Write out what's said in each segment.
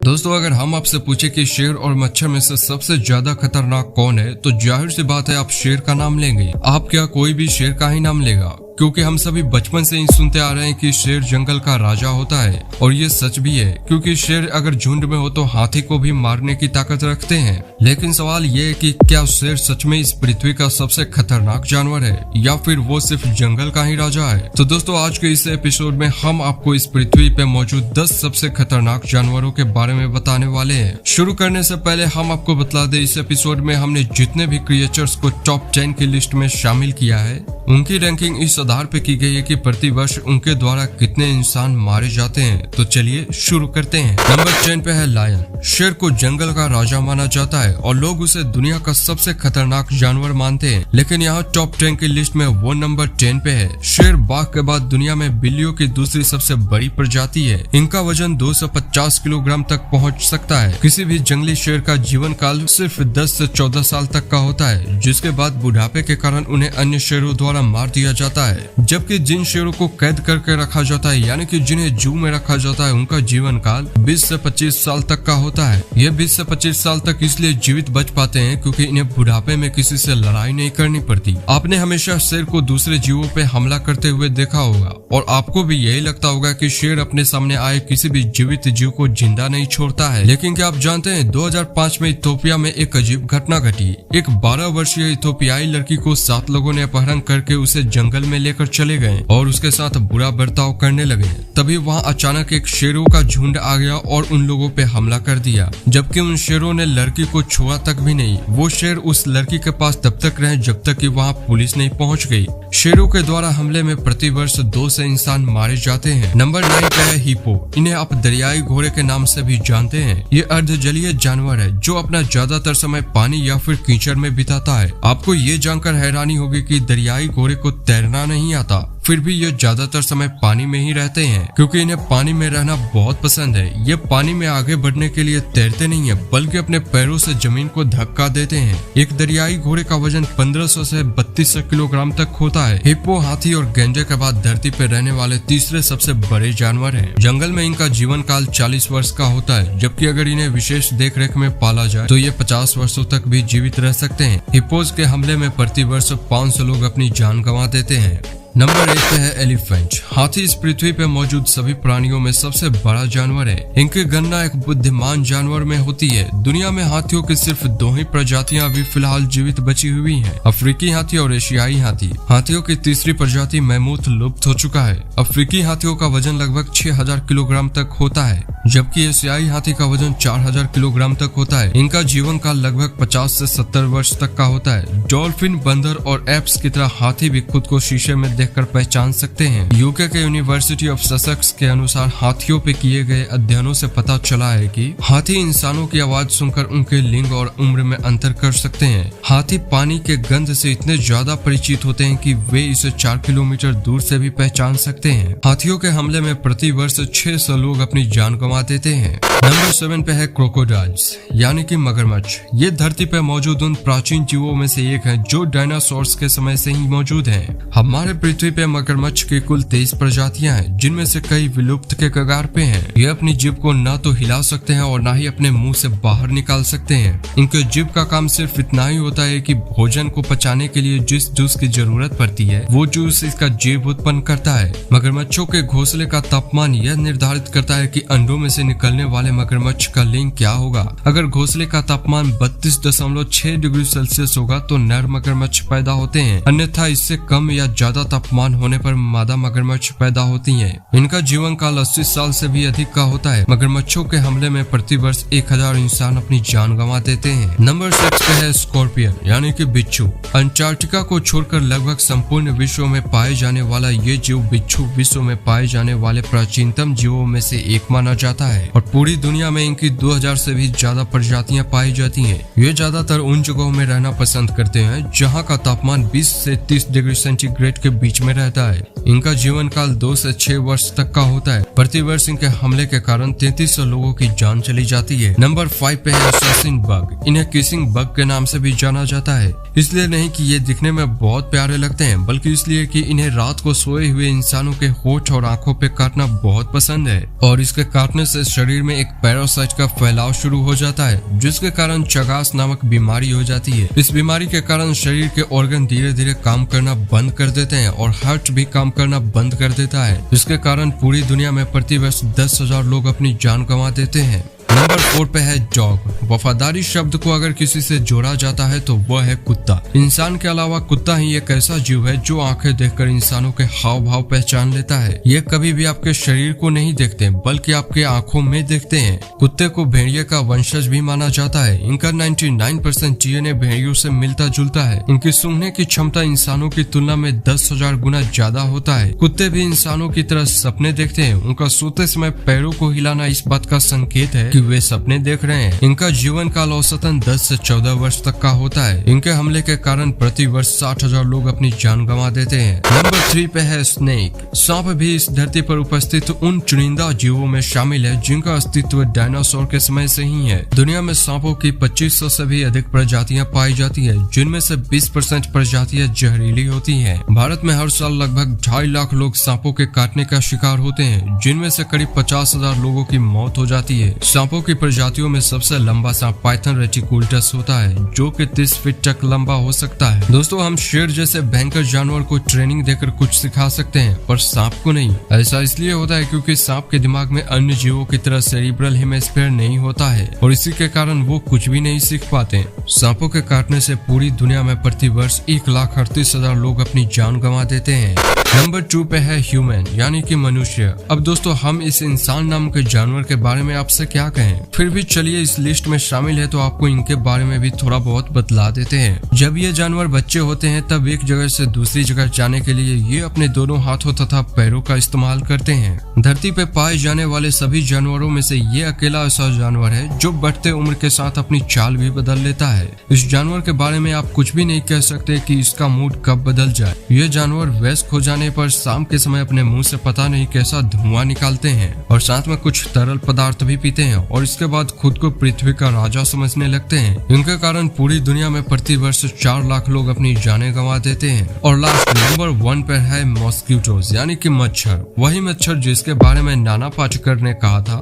दोस्तों, अगर हम आपसे पूछे कि शेर और मच्छर में से सबसे ज्यादा खतरनाक कौन है, तो जाहिर सी बात है आप शेर का नाम लेंगे। आप क्या कोई भी शेर का ही नाम लेगा? क्योंकि हम सभी बचपन से ही सुनते आ रहे हैं कि शेर जंगल का राजा होता है, और ये सच भी है क्योंकि शेर अगर झुंड में हो तो हाथी को भी मारने की ताकत रखते हैं। लेकिन सवाल ये है कि क्या शेर सच में इस पृथ्वी का सबसे खतरनाक जानवर है, या फिर वो सिर्फ जंगल का ही राजा है? तो दोस्तों, आज के इस एपिसोड में हम आपको इस पृथ्वी पे मौजूद 10 सबसे खतरनाक जानवरों के बारे में बताने वाले हैं। शुरू करने से पहले हम आपको बता दें, इस एपिसोड में हमने जितने भी क्रिएचर्स को टॉप 10 की लिस्ट में शामिल किया है, उनकी रैंकिंग इस आधार पे की गई है कि प्रति वर्ष उनके द्वारा कितने इंसान मारे जाते हैं। तो चलिए शुरू करते हैं। नंबर 10 पे है लायन। शेर को जंगल का राजा माना जाता है और लोग उसे दुनिया का सबसे खतरनाक जानवर मानते हैं, लेकिन यहाँ टॉप 10 की लिस्ट में वो नंबर 10 पे है। शेर बाघ के बाद दुनिया में बिल्लियों की दूसरी सबसे बड़ी प्रजाति है। इनका वजन 250 किलोग्राम तक पहुँच सकता है। किसी भी जंगली शेर का जीवन काल सिर्फ 10 से 14 साल तक का होता है, जिसके बाद बुढ़ापे के कारण उन्हें अन्य शेरों द्वारा मार दिया जाता है। जबकि जिन शेरों को कैद करके रखा जाता है, यानी कि जिन्हें जू में रखा जाता है, उनका जीवन काल 20 से 25 साल तक का होता है। ये 20 से 25 साल तक इसलिए जीवित बच पाते हैं क्योंकि इन्हें बुढ़ापे में किसी से लड़ाई नहीं करनी पड़ती। आपने हमेशा शेर को दूसरे जीवों पे हमला करते हुए देखा होगा, और आपको भी यही लगता होगा कि शेर अपने सामने आए किसी भी जीवित जीव को जिंदा नहीं छोड़ता है। लेकिन क्या आप जानते हैं, 2005 में इथियोपिया में एक अजीब घटना घटी। एक 12 वर्षीय इथियोपियाई लड़की को 7 लोगों ने अपहरण करके उसे जंगल में लेकर चले गए और उसके साथ बुरा बर्ताव करने लगे। तभी वहां अचानक एक शेरों का झुंड आ गया और उन लोगों पे हमला कर दिया, जबकि उन शेरों ने लड़की को छुआ तक भी नहीं। वो शेर उस लड़की के पास तब तक रहे जब तक कि वहां पुलिस नहीं पहुंच गई। शेरों के द्वारा हमले में प्रति वर्ष 2 से इंसान मारे जाते हैं। नंबर 9 पे है हिप्पो। इन्हें आप दरियाई घोड़े के नाम से भी जानते हैं। ये अर्धजलीय जानवर है जो अपना ज्यादातर समय पानी या फिर कीचड़ में बिताता है। आपको ये जानकर हैरानी होगी कि दरियाई घोड़े को तैरना नहीं आता, फिर भी ये ज्यादातर समय पानी में ही रहते हैं क्योंकि इन्हें पानी में रहना बहुत पसंद है। ये पानी में आगे बढ़ने के लिए तैरते नहीं है, बल्कि अपने पैरों से जमीन को धक्का देते हैं। एक दरियाई घोड़े का वजन 1500 से 3200 किलोग्राम तक होता है। हिप्पो हाथी और गेंडे के बाद धरती पर रहने वाले तीसरे सबसे बड़े जानवर हैं। जंगल में इनका जीवन काल 40 वर्ष का होता है, जबकि अगर इन्हें विशेष देखरेख में पाला जाए तो ये 50 वर्षों तक भी जीवित रह सकते हैं। हिप्पोज के हमले में प्रति वर्ष 500 लोग अपनी जान गंवा देते हैं। नंबर 1 पे है एलिफेंट। हाथी इस पृथ्वी पे मौजूद सभी प्राणियों में सबसे बड़ा जानवर है। इनकी गणना एक बुद्धिमान जानवर में होती है। दुनिया में हाथियों की सिर्फ 2 ही प्रजातियां अभी फिलहाल जीवित बची हुई हैं, अफ्रीकी हाथी और एशियाई हाथी। हाथियों की तीसरी प्रजाति मैमूथ लुप्त हो चुका है। अफ्रीकी हाथियों का वजन लगभग 6000 किलोग्राम तक होता है, जबकि एशियाई हाथी का वजन 4000 किलोग्राम तक होता है। इनका जीवन काल लगभग 50 से 70 वर्ष तक का होता है। डॉल्फिन, बंदर और एप्स की तरह हाथी भी खुद को शीशे में देखकर पहचान सकते हैं। यूके के यूनिवर्सिटी ऑफ ससेक्स के अनुसार हाथियों पे किए गए अध्ययनों से पता चला है कि हाथी इंसानों की आवाज सुनकर उनके लिंग और उम्र में अंतर कर सकते हैं। हाथी पानी के गंध से इतने ज्यादा परिचित होते हैं कि वे इसे 4 किलोमीटर दूर से भी पहचान सकते हैं। हाथियों के हमले में प्रति वर्ष 600 लोग अपनी जान गंवा देते हैं। नंबर 7 पे है क्रोकोडाइल्स, यानी कि मगरमच्छ। ये धरती पे मौजूद उन प्राचीन जीवों में से एक है जो डायनासोर्स के समय से ही मौजूद हैं। हमारे पृथ्वी पे मगरमच्छ की कुल 23 प्रजातियां हैं, जिनमें से कई विलुप्त के कगार पे हैं। ये अपनी जीभ को ना तो हिला सकते हैं और ना ही अपने मुंह से बाहर निकाल सकते हैं। इनके जीभ का काम सिर्फ इतना ही होता है कि भोजन को पचाने के लिए जिस जूस की जरूरत पड़ती है, वो जूस इसका जीभ उत्पन्न करता है। मगरमच्छों के घोंसले का तापमान यह निर्धारित करता है कि अंडों में से निकलने वाले मगरमच्छ का लिंग क्या होगा। अगर घोंसले का तापमान 32.6 डिग्री सेल्सियस होगा तो नर मगरमच्छ पैदा होते हैं, अन्यथा इससे कम या ज्यादा तापमान होने पर मादा मगरमच्छ पैदा होती हैं। इनका जीवन काल 80 साल से भी अधिक का होता है। मगरमच्छों के हमले में प्रति वर्ष 1000 इंसान अपनी जान गंवा देते हैं। नंबर 6 पे है स्कॉर्पियन, यानी कि बिच्छू। अंटार्कटिका को छोड़कर लगभग संपूर्ण विश्व में पाए जाने वाला ये जीव बिच्छू विश्व में पाए जाने वाले प्राचीनतम जीवों में से एक माना जाता है और पूरी दुनिया में इनकी 2000 से भी ज्यादा प्रजातियां पाई जाती हैं। ये ज्यादातर उन जगहों में रहना पसंद करते हैं जहां का तापमान 20 से 30 डिग्री सेंटीग्रेड के बीच बीच में रहता है। इनका जीवन काल 2 से 6 वर्ष तक का होता है। प्रतिवर्ष इनके हमले के कारण 3300 लोगों की जान चली जाती है। नंबर 5 पे है असैसिन बग। इन्हें किसिंग बग के नाम से भी जाना जाता है, इसलिए नहीं कि ये दिखने में बहुत प्यारे लगते हैं, बल्कि इसलिए कि इन्हें रात को सोए हुए इंसानों के होठ और आंखों पे काटना बहुत पसंद है और इसके काटने से शरीर में एक पैरासाइट का फैलाव शुरू हो जाता है, जिसके कारण चगास नामक बीमारी हो जाती है। इस बीमारी के कारण शरीर के ऑर्गन धीरे धीरे काम करना बंद कर देते हैं और हार्ट भी काम करना बंद कर देता है, जिसके कारण पूरी दुनिया में प्रतिवर्ष 10,000 लोग अपनी जान गंवा देते हैं। नंबर 4 पे है डॉग। वफादारी शब्द को अगर किसी से जोड़ा जाता है तो वह है कुत्ता। इंसान के अलावा कुत्ता ही एक ऐसा जीव है जो आंखें देखकर इंसानों के हाव भाव पहचान लेता है। ये कभी भी आपके शरीर को नहीं देखते, बल्कि आपके आंखों में देखते हैं। कुत्ते को भेड़िए का वंशज भी माना जाता है। इनका 99% DNA भेड़ियों से मिलता जुलता है। इनकी सूंघने की क्षमता इंसानों की तुलना में 10,000 गुना ज्यादा होता है। कुत्ते भी इंसानों की तरह सपने देखते हैं। उनका सोते समय पैरों को हिलाना इस बात का संकेत है कि वे सपने देख रहे हैं। इनका जीवन काल औसतन 10 से 14 वर्ष तक का होता है। इनके हमले के कारण प्रति वर्ष 60,000 लोग अपनी जान गंवा देते हैं। नंबर 3 पे है स्नेक। सांप भी इस धरती पर उपस्थित उन चुनिंदा जीवों में शामिल है जिनका अस्तित्व डायनासोर के समय से ही है। दुनिया में सांपों की 2500 से भी अधिक प्रजातियां पाई जाती है, जिनमें से 20% प्रजातियां जहरीली होती हैं। भारत में हर साल लगभग 2.5 लाख लोग सांपों के काटने का शिकार होते हैं, जिनमें से करीब 50,000 लोगों की मौत हो जाती है। सांपों की प्रजातियों में सबसे लंबा सांप पाइथन रेटिकुलटस होता है, जो कि 30 फीट तक लंबा हो सकता है। दोस्तों, हम शेर जैसे भयंकर जानवर को ट्रेनिंग देकर कुछ सिखा सकते हैं, पर सांप को नहीं। ऐसा इसलिए होता है क्योंकि सांप के दिमाग में अन्य जीवों की तरह सेरिब्रल हेमिस्फीयर नहीं होता है और इसी के कारण वो कुछ भी नहीं सीख पाते। सांपों के काटने से पूरी दुनिया में प्रति वर्ष 1,38,000 लोग अपनी जान गंवा देते हैं। नंबर 2 पे है ह्यूमन, यानी कि मनुष्य। अब दोस्तों, हम इस इंसान नाम के जानवर के बारे में आपसे क्या कहें, फिर भी चलिए इस लिस्ट में शामिल है तो आपको इनके बारे में भी थोड़ा बहुत बतला देते हैं। जब ये जानवर बच्चे होते हैं तब एक जगह से दूसरी जगह जाने के लिए ये अपने दोनों हाथों तथा पैरों का इस्तेमाल करते हैं। धरती पे पाए जाने वाले सभी जानवरों में से ये अकेला ऐसा जानवर है जो बढ़ते उम्र के साथ अपनी चाल भी बदल लेता है। इस जानवर के बारे में आप कुछ भी नहीं कह सकते कि इसका मूड कब बदल जाए। ये जानवर वयस्क हो जाने पर शाम के समय अपने मुंह से पता नहीं कैसा धुआं निकालते हैं और साथ में कुछ तरल पदार्थ भी पीते हैं और इसके बाद खुद को पृथ्वी का राजा समझने लगते हैं। इनके कारण पूरी दुनिया में प्रति वर्ष 4 लाख लोग अपनी जानें गंवा देते हैं। और लास्ट नंबर 1 पर है मॉस्किटोज, यानी कि मच्छर। वही मच्छर जिसके बारे में नाना पाटेकर ने कहा था,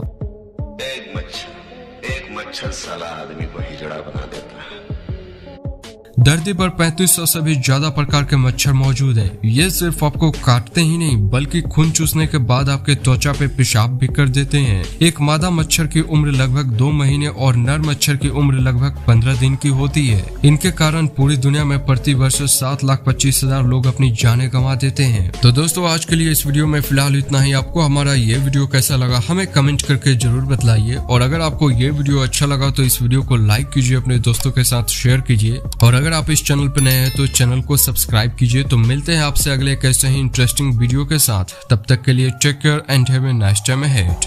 एक मच्छर साला आदमी को हिजड़ा बना देता है। धरती पर 3500 से भी ज्यादा प्रकार के मच्छर मौजूद हैं। ये सिर्फ आपको काटते ही नहीं बल्कि खून चूसने के बाद आपके त्वचा पे पेशाब भी कर देते हैं। एक मादा मच्छर की उम्र लगभग 2 महीने और नर मच्छर की उम्र लगभग 15 दिन की होती है। इनके कारण पूरी दुनिया में प्रति वर्ष 7,25,000 लोग अपनी जानें गंवा देते हैं। तो दोस्तों, आज के लिए इस वीडियो में फिलहाल इतना ही। आपको हमारा ये वीडियो कैसा लगा हमें कमेंट करके जरूर बताइए और अगर आपको ये वीडियो अच्छा लगा तो इस वीडियो को लाइक कीजिए, अपने दोस्तों के साथ शेयर कीजिए और अगर आप इस चैनल पर नए हैं तो चैनल को सब्सक्राइब कीजिए। तो मिलते हैं आपसे अगले कैसे ही इंटरेस्टिंग वीडियो के साथ। तब तक के लिए take care and have a nice time ahead.